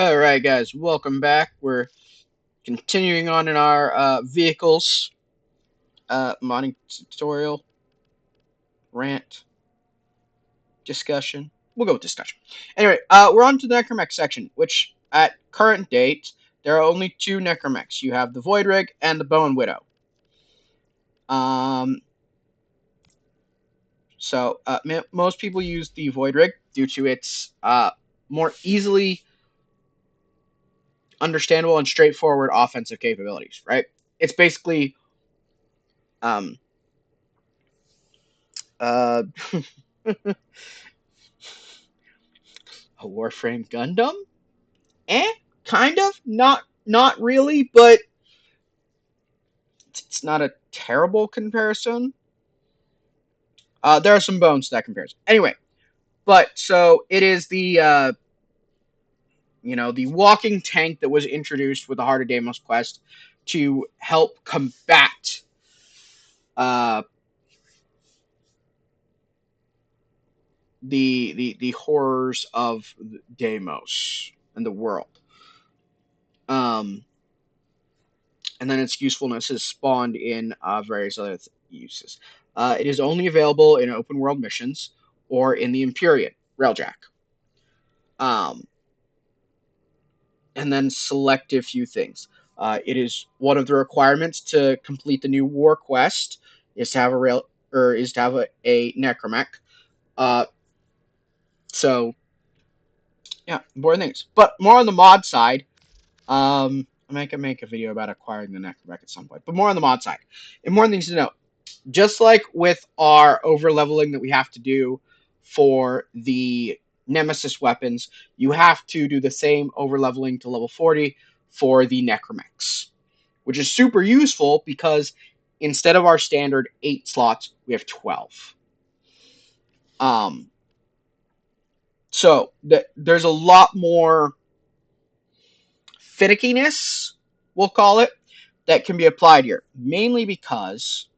Alright guys, welcome back. We're continuing on in our vehicles modding tutorial, rant, discussion. We'll go with discussion. Anyway, we're on to the Necramech section, which at current date, there are only two Necramechs. You have the Void Rig and the Bone Widow. Most people use the Void Rig due to its more easily understandable and straightforward offensive capabilities, right? It's basically um, uh, a Warframe Gundam? Kind of. Not really, but it's not a terrible comparison. There are some bones to that comparison. Anyway, but so it is the walking tank that was introduced with the Heart of Deimos quest to help combat uh, the horrors of Deimos and the world. Um, and then its usefulness is spawned in various other uses. It is only available in open world missions or in the Empyrean Railjack. Um, and then select a few things. It is one of the requirements to complete the new war quest is to have a Necramech. Uh, so yeah, important things. But more on the mod side. I can make a video about acquiring the Necramech at some point, but more on the mod side. Important things to know. Just like with our over leveling that we have to do for the Nemesis weapons, you have to do the same over leveling to level 40 for the Necramechs, which is super useful because instead of our standard 8 slots, we have 12. So there's a lot more finickiness, we'll call it, that can be applied here, mainly because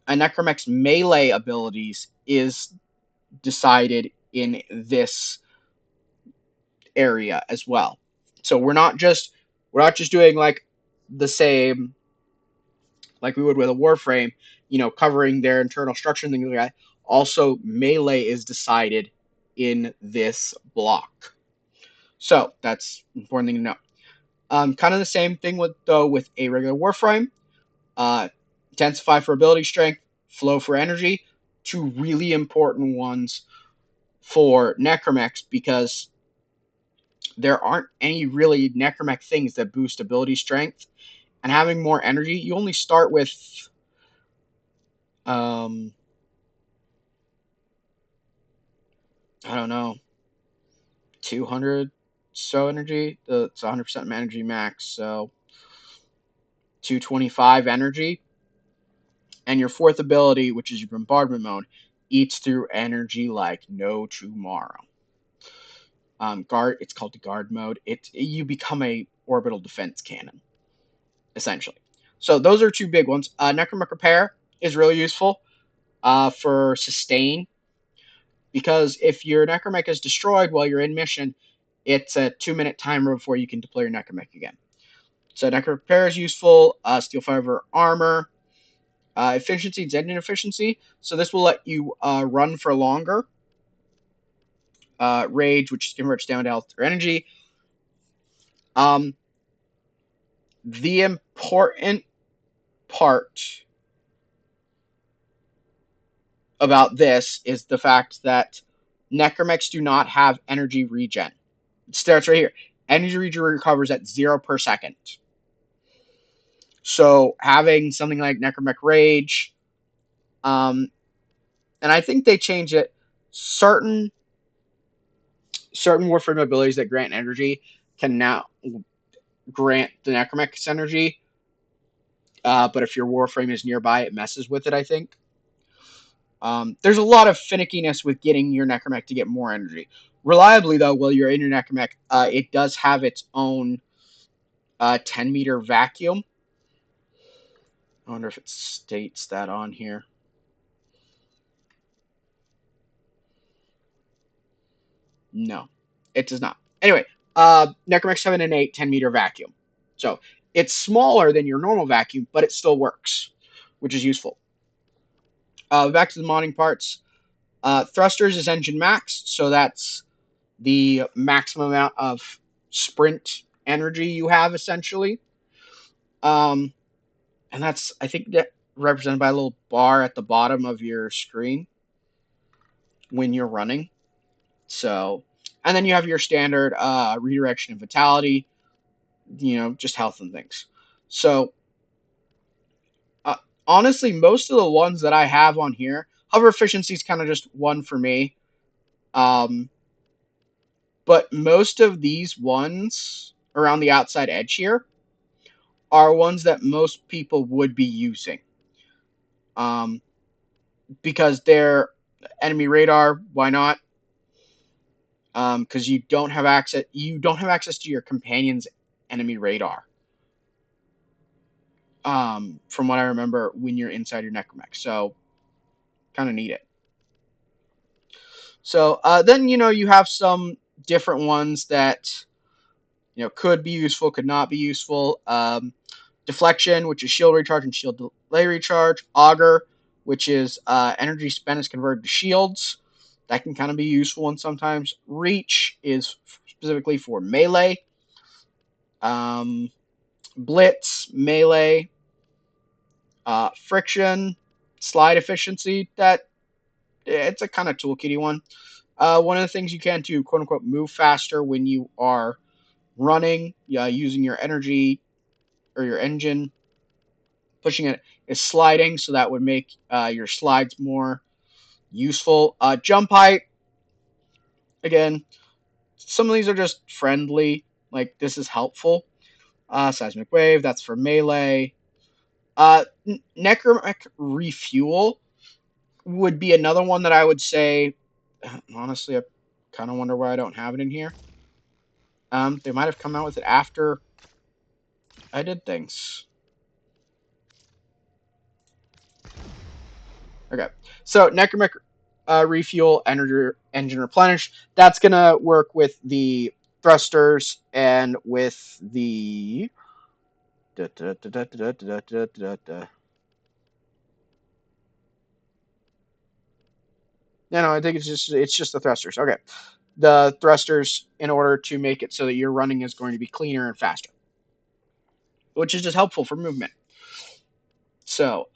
a Necramech's melee abilities is decided in this area as well. So we're not just doing like the same like we would with a Warframe, covering their internal structure and things like that. Also, melee is decided in this block. So that's an important thing to know. Kind of the same thing with a regular Warframe. Intensify for ability strength, flow for energy. Two really important ones for Necramechs because there aren't any really Necramech things that boost ability strength. And having more energy, you only start with I don't know, 200 so energy. It's 100% energy max, so 225 energy. And your fourth ability, which is your bombardment mode, eats through energy like no tomorrow. It's called the guard mode. You become a orbital defense cannon, essentially. So those are two big ones. Necramech Repair is really useful for sustain, because if your Necramech is destroyed while you're in mission, it's a 2-minute timer before you can deploy your Necramech again. So Necramech Repair is useful. Steel Fiber Armor. Efficiency is engine efficiency, so this will let you run for longer. Rage, which converts down to health or energy. The important part about this is the fact that Necramechs do not have energy regen. It starts right here. Energy regen recovers at 0 per second. So having something like Necramech Rage, and I think they change it. Certain Warframe abilities that grant energy can now grant the Necramech's energy. But if your Warframe is nearby, it messes with it, I think. There's a lot of finickiness with getting your Necramech to get more energy. Reliably, though, while you're in your Necramech, it does have its own 10-meter vacuum. I wonder if it states that on here. No. It does not. Anyway, Necramech 7 and 8, 10-meter vacuum. So it's smaller than your normal vacuum, but it still works, which is useful. Back to the modding parts. Thrusters is engine max, so that's the maximum amount of sprint energy you have, essentially. And that's, I think, that represented by a little bar at the bottom of your screen when you're running. So, and then you have your standard redirection and vitality, just health and things. So, honestly, most of the ones that I have on here, hover efficiency is kind of just one for me. But most of these ones around the outside edge here are ones that most people would be using. Because they're enemy radar, why not? Because you don't have access to your companion's enemy radar. From what I remember when you're inside your Necramech. So kind of need it. So then you have some different ones that could be useful, could not be useful. Deflection, which is shield recharge and shield delay recharge. Auger, which is energy spent is converted to shields. That can kind of be useful one sometimes. Reach is specifically for melee. Blitz, melee. Friction, slide efficiency. It's a kind of toolkitty one. One of the things you can do, quote unquote, move faster when you are running, using your energy or your engine. Pushing it is sliding, so that would make your slides more useful. Jump height, again, some of these are just friendly, like this is helpful. Seismic wave, that's for melee. Necramech refuel would be another one that I would say, honestly, I kind of wonder why I don't have it in here. They might have come out with it after I did things. Okay, so Necramech refuel, engine replenish. That's gonna work with the thrusters and with the. No, I think it's just the thrusters. Okay, the thrusters in order to make it so that your running is going to be cleaner and faster, which is just helpful for movement. So,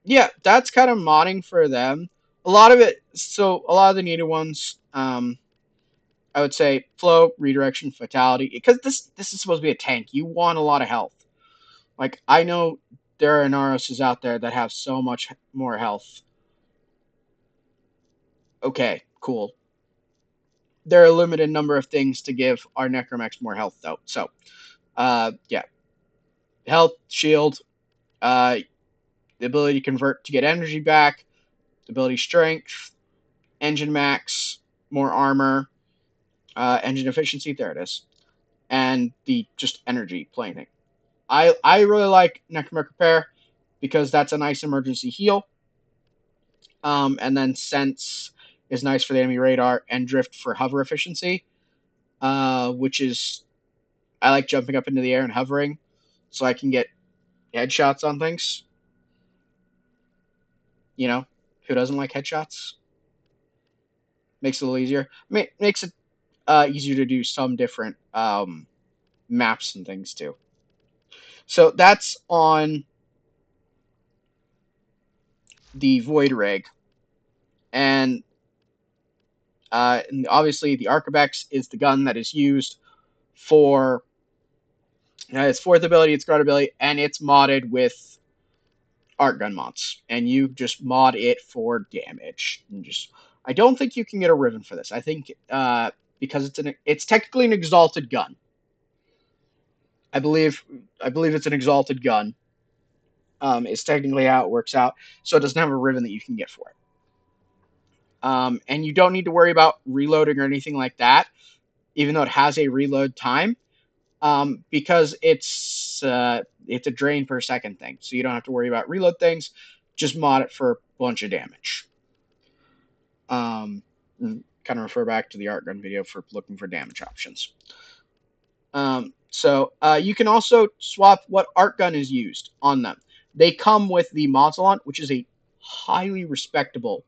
yeah, that's kind of modding for them. A lot of the needed ones, I would say flow, redirection, vitality, because this is supposed to be a tank. You want a lot of health. Like, I know there are Naroses out there that have so much more health. Okay, cool. There are a limited number of things to give our Necramechs more health, though. So, yeah. Health, shield, the ability to convert to get energy back, the ability strength, engine max, more armor, engine efficiency, there it is, and the just energy playing thing. I really like Necramech Repair because that's a nice emergency heal. And then Sense is nice for the enemy radar, and Drift for hover efficiency, which is, I like jumping up into the air and hovering so I can get headshots on things. Who doesn't like headshots? Makes it a little easier. Makes it easier to do some different maps and things too. So that's on the Void Rig. And obviously the Archwing is the gun that is used for its fourth ability, its guard ability, and it's modded with art gun mods. And you just mod it for damage. I don't think you can get a ribbon for this. I think because it's technically an exalted gun. I believe it's an exalted gun. Is technically how it works out. So it doesn't have a ribbon that you can get for it. And you don't need to worry about reloading or anything like that, even though it has a reload time, because it's a drain per second thing. So you don't have to worry about reload things. Just mod it for a bunch of damage. kind of refer back to the art gun video for looking for damage options. So you can also swap what art gun is used on them. They come with the Mausolon, which is a highly respectable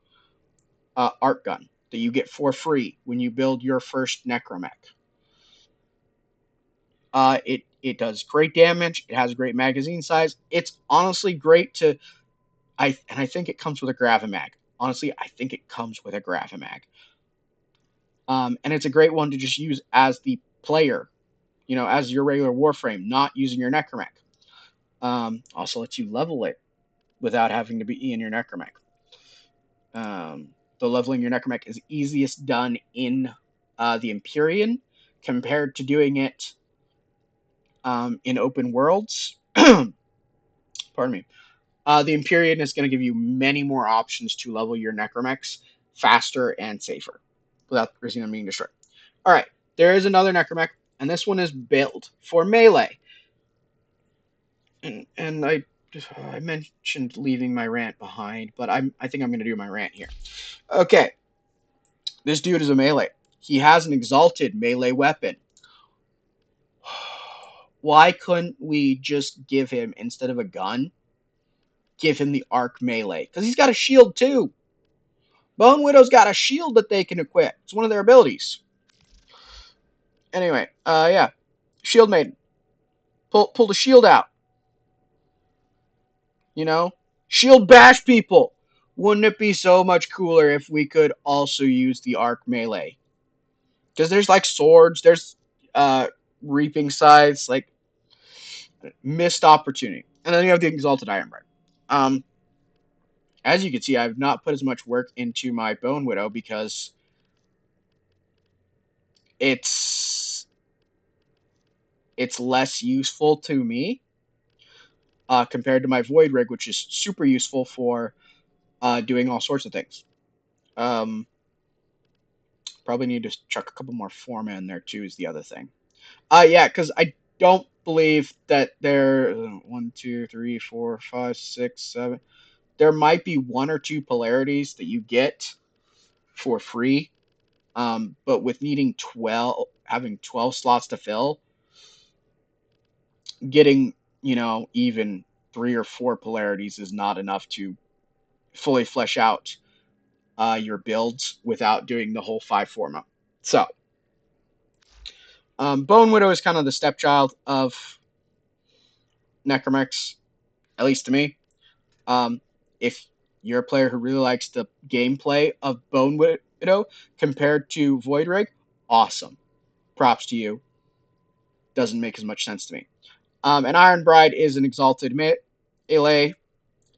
art gun that you get for free when you build your first Necramech. It does great damage. It has a great magazine size. It's honestly great to. I think it comes with a Gravimag. Honestly, I think it comes with a Gravimag. And it's a great one to just use as the player, as your regular Warframe, not using your Necramech. Also lets you level it without having to be in your Necramech. The leveling your Necramech is easiest done in the Empyrean compared to doing it in open worlds. Pardon me. The Empyrean is going to give you many more options to level your Necramechs faster and safer without risking them being destroyed. All right, there is another Necramech, and this one is built for melee. And I mentioned leaving my rant behind, but I think I'm going to do my rant here. Okay, this dude is a melee. He has an exalted melee weapon. Why couldn't we just give him, instead of a gun, give him the arc melee? Because he's got a shield too. Bone Widow's got a shield that they can equip. It's one of their abilities. Anyway, yeah. Shield Maiden. Pull the shield out. Shield bash people. Wouldn't it be so much cooler if we could also use the arc melee? Because there's like swords, there's reaping scythes, like missed opportunity. And then you have the exalted Ironbread. As you can see, I've not put as much work into my Bone Widow because it's less useful to me compared to my Void Rig, which is super useful for doing all sorts of things. Probably need to chuck a couple more Forma in there too is the other thing. Yeah, because I don't believe that there 1, 2, 3, 4, 5, 6, 7. There might be 1 or 2 polarities that you get for free. But with needing having 12 slots to fill, getting, even 3 or 4 polarities is not enough to fully flesh out your builds without doing the whole 5 Forma. So, Bone Widow is kind of the stepchild of Necramechs, at least to me. If you're a player who really likes the gameplay of Bone Widow compared to Void Rig, awesome. Props to you. Doesn't make as much sense to me. And Iron Bride is an exalted melee,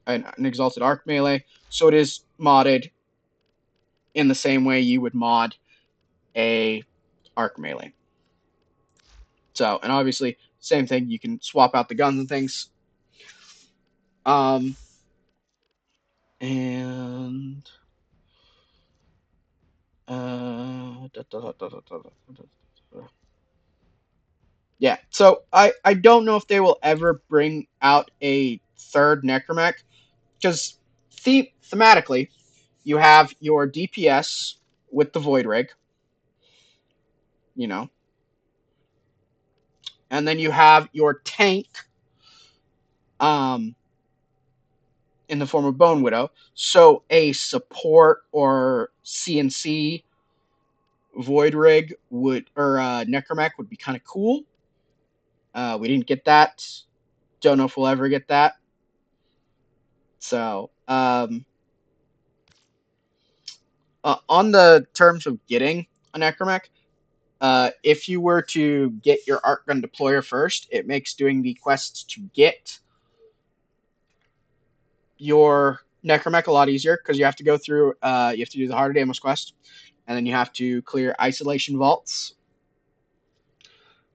an exalted arc melee, so it is modded in the same way you would mod a arc melee. So, and obviously, same thing. You can swap out the guns and things. And yeah, so I don't know if they will ever bring out a third Necramech, because thematically, you have your DPS with the Void Rig, and then you have your tank in the form of Bone Widow. So a support or CNC Void Rig or Necramech would be kind of cool. We didn't get that. Don't know if we'll ever get that. So, on the terms of getting a Necramech, if you were to get your Art Gun Deployer first, it makes doing the quests to get your Necramech a lot easier, because you have to go through, you have to do the Heart of Deimos quest, and then you have to clear Isolation Vaults.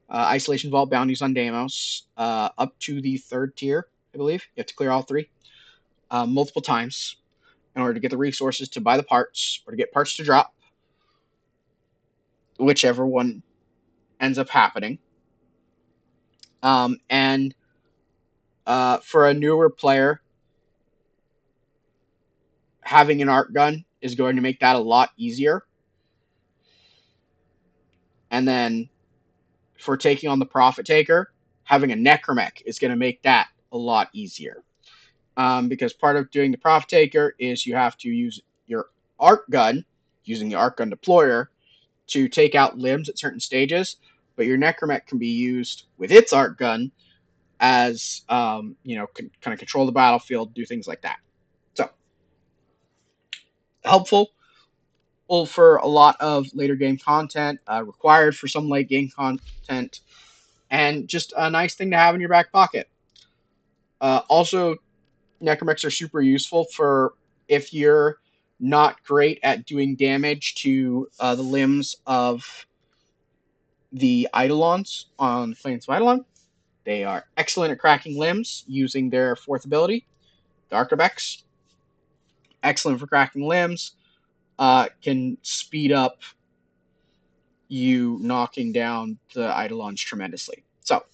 Isolation Vault bounties on Deimos, up to the 3rd tier, I believe. You have to clear all 3 multiple times in order to get the resources to buy the parts or to get parts to drop, whichever one ends up happening. And for a newer player, having an art gun is going to make that a lot easier. And then for taking on the Profit Taker, having a Necramech is going to make that a lot easier. Because part of doing the Profit Taker is you have to use your arc gun, using the arc gun deployer, to take out limbs at certain stages. But your Necramech can be used with its arc gun as, kind of control the battlefield, do things like that. So, helpful for a lot of later game content, required for some late game content, and just a nice thing to have in your back pocket. Also, Necramechs are super useful for if you're not great at doing damage to the limbs of the Eidolons on Plains of Eidolon. They are excellent at cracking limbs using their fourth ability, the Archwing. Excellent for cracking limbs. Can speed up you knocking down the Eidolons tremendously. So,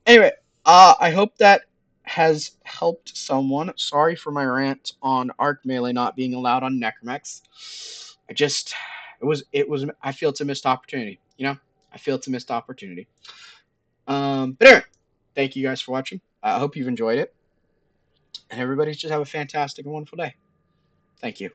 anyway, I hope that has helped someone. Sorry for my rant on Arc Melee not being allowed on Necramechs. I feel it's a missed opportunity. I feel it's a missed opportunity. But anyway, thank you guys for watching. I hope you've enjoyed it. And everybody just have a fantastic and wonderful day. Thank you.